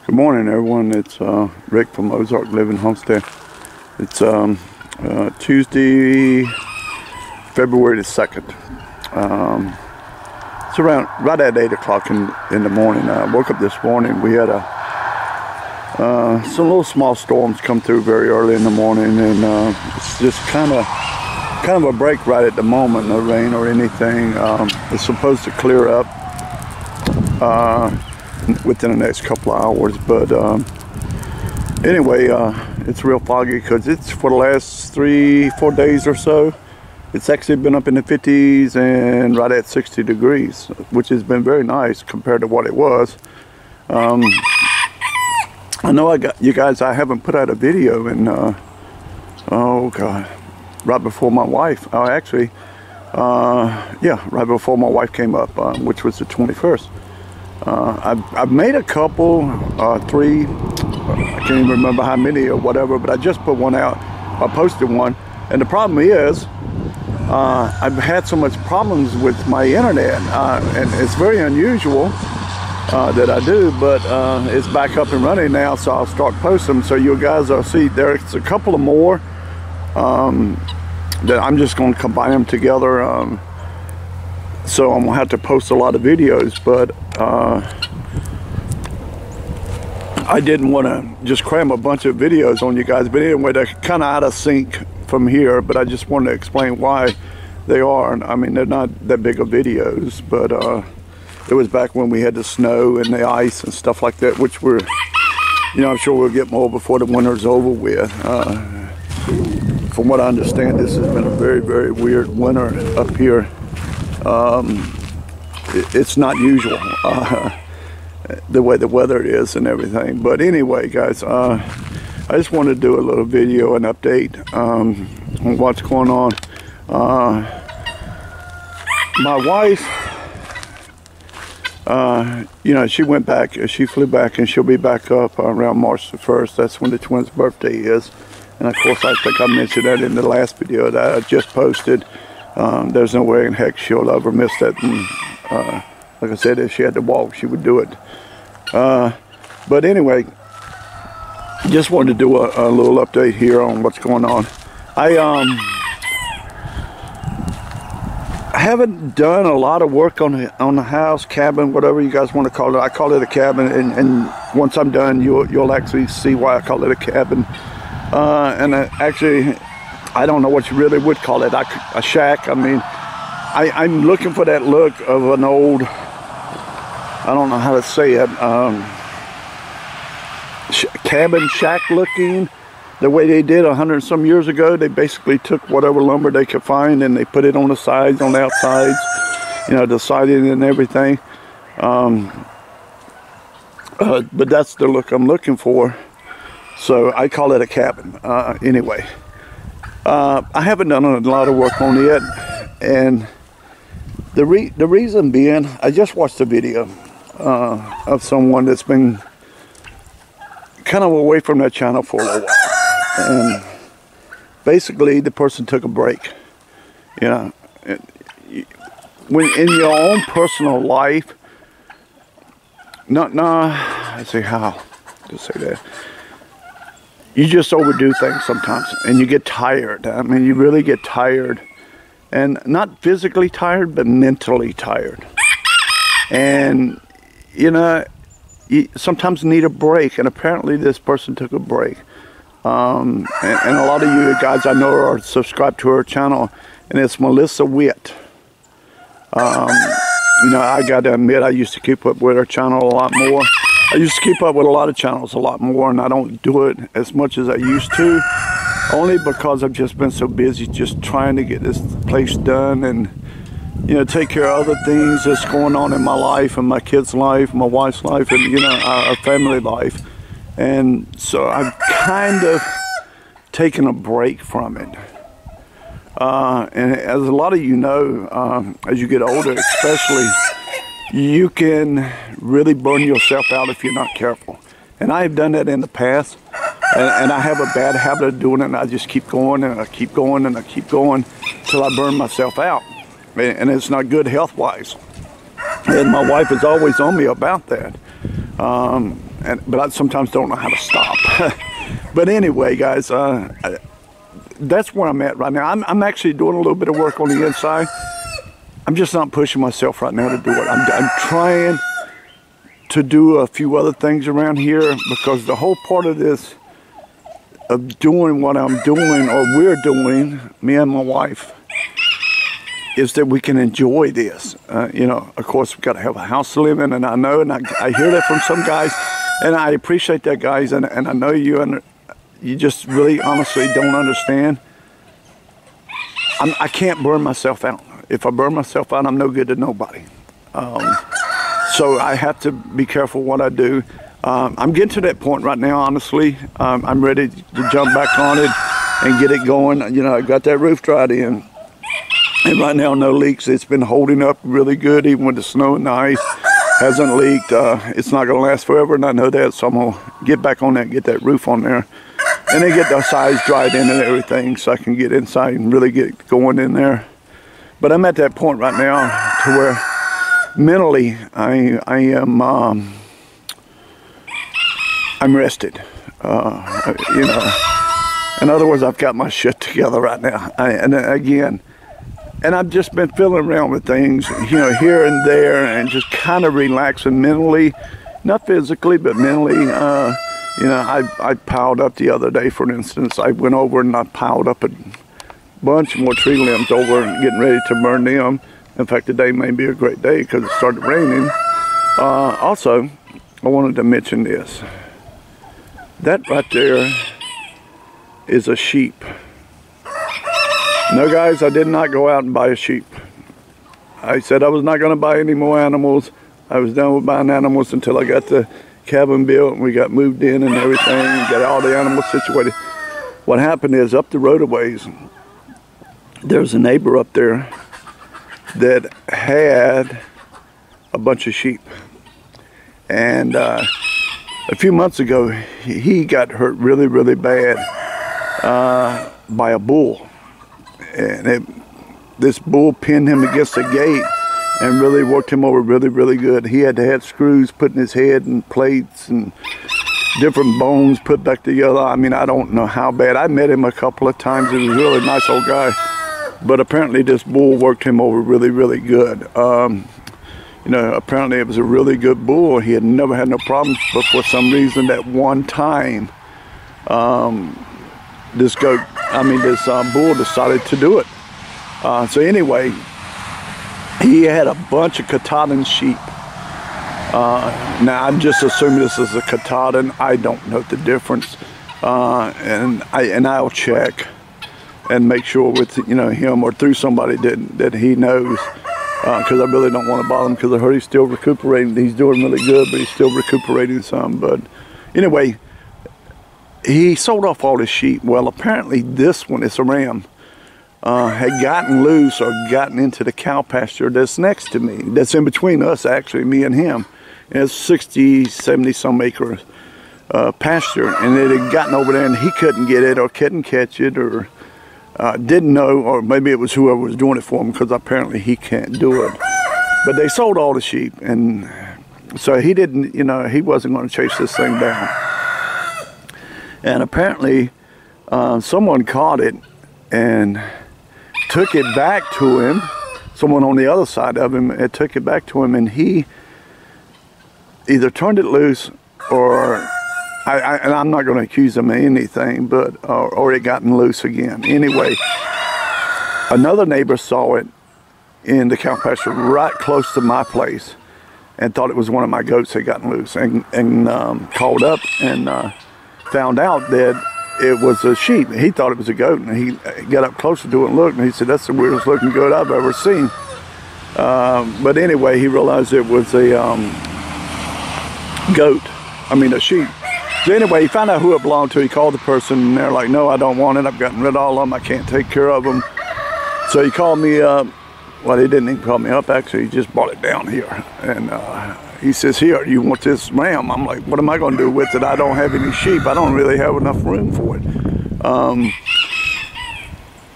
Good morning, everyone. It's Rick from Ozark Living Homestead. It's Tuesday, February the 2nd. It's around right at 8 o'clock in the morning. I woke up this morning. We had some little small storms come through very early in the morning, and it's just kind of a break right at the moment. No rain or anything. It's supposed to clear up within the next couple of hours, but anyway, it's real foggy because it's for the last 3-4 days or so. It's actually been up in the 50s and right at 60 degrees, which has been very nice compared to what it was. I know I haven't put out a video in oh god, right before my wife, yeah, right before my wife came up, which was the 21st. I've made a couple, 3, I can't even remember how many or whatever, but I just put one out. I posted one, and the problem is I've had so much problems with my internet, and it's very unusual that I do, but it's back up and running now, so I'll start posting them. So you guys will see there's a couple of more that I'm just going to combine them together. So I'm gonna have to post a lot of videos, but I didn't want to just cram a bunch of videos on you guys. But anyway, they're kind of out of sync from here, but I just wanted to explain why they are. I mean, they're not that big of videos, but it was back when we had the snow and the ice and stuff like that, which we're, you know, I'm sure we'll get more before the winter's over with. From what I understand, this has been a very, very weird winter up here. It's not usual, the way the weather is and everything. But anyway, guys, I just wanted to do a little video and update on what's going on. My wife, you know, she flew back, and she'll be back up around March the 1st. That's when the twins' birthday is. And of course, I think I mentioned that in the last video that I just posted. There's no way in heck she'll ever miss that. And, like I said, if she had to walk, she would do it. But anyway, just wanted to do a little update here on what's going on. I haven't done a lot of work on the house, cabin, whatever you guys want to call it. I call it a cabin, and once I'm done, you'll actually see why I call it a cabin. And actually, I don't know what you really would call it, a shack. I mean, I'm looking for that look of an old, I don't know how to say it, cabin shack looking, the way they did 100 some years ago. They basically took whatever lumber they could find and they put it on the sides, on the outsides, you know, the siding and everything. But that's the look I'm looking for. So I call it a cabin. Anyway. I haven't done a lot of work on it, and the reason being, I just watched a video of someone that's been kind of away from that channel for a little while, and basically the person took a break. You know, when in your own personal life, I say how to say that. You just overdo things sometimes, and you get tired. I mean, you really get tired, and not physically tired, but mentally tired. And you know, you sometimes need a break, and apparently this person took a break. And a lot of you guys I know are subscribed to her channel, and it's Melissa Witt. You know, I got to admit, I used to keep up with her channel a lot more. I used to keep up with a lot of channels a lot more, and I don't do it as much as I used to, only because I've just been so busy just trying to get this place done and, you know, take care of other things that's going on in my life and my kids' life, my wife's life, and, you know, our family life. And so I've kind of taken a break from it. And as a lot of you know, as you get older especially, you can really burn yourself out if you're not careful. And I have done that in the past, and I have a bad habit of doing it, and I just keep going, and I keep going, and I keep going till I burn myself out. And it's not good health-wise. And my wife is always on me about that. But I sometimes don't know how to stop. But anyway, guys, that's where I'm at right now. I'm actually doing a little bit of work on the inside. I'm just not pushing myself right now to do it. I'm trying to do a few other things around here, because the whole part of this, of doing what I'm doing, or we're doing, me and my wife, is that we can enjoy this. You know, of course, we've got to have a house to live in, and I know, and I hear that from some guys, and I appreciate that, guys, and I know you just really honestly don't understand. I can't burn myself out. If I burn myself out, I'm no good to nobody. So I have to be careful what I do. I'm getting to that point right now, honestly. I'm ready to jump back on it and get it going. You know, I got that roof dried in, and right now no leaks. It's been holding up really good, even with the snow and the ice. Hasn't leaked. It's not going to last forever, and I know that, so I'm going to get back on that and get that roof on there. And then get the sides dried in and everything, so I can get inside and really get going in there. But I'm at that point right now to where mentally I am I'm rested. You know, in other words, I've got my shit together right now. And I've just been fiddling around with things, you know, here and there, and just kind of relaxing mentally, not physically, but mentally. You know, I piled up the other day, for instance. I went over and I piled up a bunch more tree limbs over and getting ready to burn them. In fact, today may be a great day because it started raining. Also, I wanted to mention this. That right there is a sheep. No, guys, I did not go out and buy a sheep. I said I was not going to buy any more animals. I was done with buying animals until I got the cabin built and we got moved in and everything and got all the animals situated. What happened is, up the road a ways, there's a neighbor up there that had a bunch of sheep. And a few months ago, he got hurt really, really bad by a bull. And this bull pinned him against the gate and really worked him over really, really good. He had to have screws put in his head and plates and different bones put back together. I mean, I don't know how bad. I met him a couple of times. He was a really nice old guy. But apparently this bull worked him over really, really good. You know, apparently it was a really good bull. He had never had no problems, but for some reason that one time, this bull decided to do it. So anyway, he had a bunch of Katahdin sheep. Now I'm just assuming this is a Katahdin. I don't know the difference, and I'll check and make sure with, you know, him or through somebody that he knows, because I really don't want to bother him, because I heard he's still recuperating. He's doing really good, but he's still recuperating some. But anyway, he sold off all his sheep. Well, apparently this one, it's a ram, had gotten loose or gotten into the cow pasture that's next to me, that's in between us, actually, me and him. And it's 60, 70 some acres pasture, and it had gotten over there and he couldn't get it or couldn't catch it, or didn't know, or maybe it was whoever was doing it for him, because apparently he can't do it. But they sold all the sheep, and so he didn't, you know, he wasn't going to chase this thing down. And apparently someone caught it and took it back to him. Someone on the other side of him had took it back to him, and he either turned it loose, or and I'm not going to accuse him of anything, but or it gotten loose again. Anyway, another neighbor saw it in the cow pasture right close to my place and thought it was one of my goats that gotten loose, and called up and found out that it was a sheep. He thought it was a goat, and he got up closer to it and looked, and he said, "That's the weirdest looking goat I've ever seen." But anyway, he realized it was a a sheep. So anyway, he found out who it belonged to. He called the person, and they're like, "No, I don't want it. I've gotten rid of all of them. I can't take care of them." So he called me up. Well, he didn't even call me up, actually. He just brought it down here. And he says, "Here, you want this ram?" I'm like, "What am I going to do with it? I don't have any sheep. I don't really have enough room for it."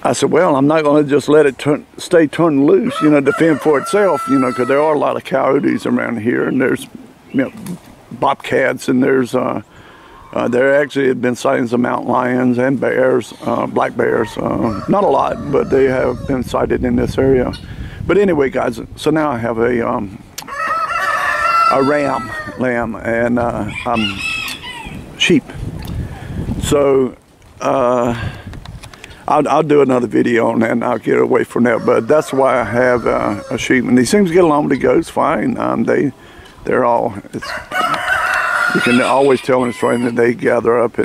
I said, "Well, I'm not going to just let it stay turned loose, you know, to fend for itself, you know, because there are a lot of coyotes around here, and there's, you know, bobcats, and there actually have been sightings of mountain lions and bears, black bears. Not a lot, but they have been sighted in this area. But anyway, guys, so now I have a lamb, and sheep. So I'll do another video on that, and I'll get away from that. But that's why I have a sheep, and these things get along with the goats fine. They're all. You can always tell when it's raining that they gather up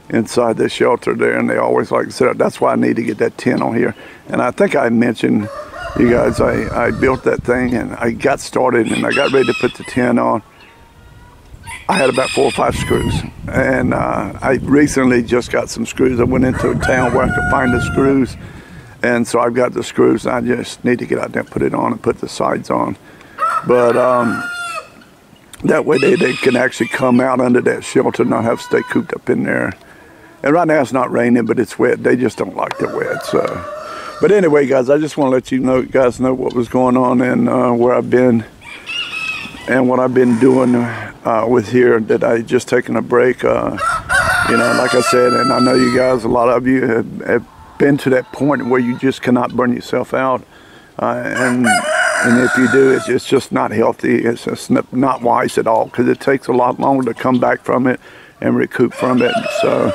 inside the shelter there, and they always like to sit up. That's why I need to get that tent on here. And I think I mentioned, you guys, I built that thing, and I got started, and I got ready to put the tent on. I had about 4 or 5 screws, and I recently just got some screws. I went into a town where I could find the screws, and so I've got the screws, and I just need to get out there and put it on and put the sides on. But that way they can actually come out under that shelter and not have to stay cooped up in there. And right now it's not raining, but it's wet. They just don't like the wet. So, but anyway, guys, I just want to let you guys know what was going on, and where I've been and what I've been doing with here. That I just taken a break. You know, like I said, and I know you guys, a lot of you have been to that point where you just cannot burn yourself out, and if you do, it's just not healthy. It's just not wise at all, because it takes a lot longer to come back from it and recoup from it. So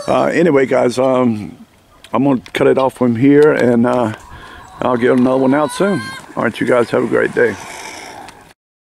anyway, guys, I'm going to cut it off from here, and I'll get another one out soon. All right, you guys have a great day.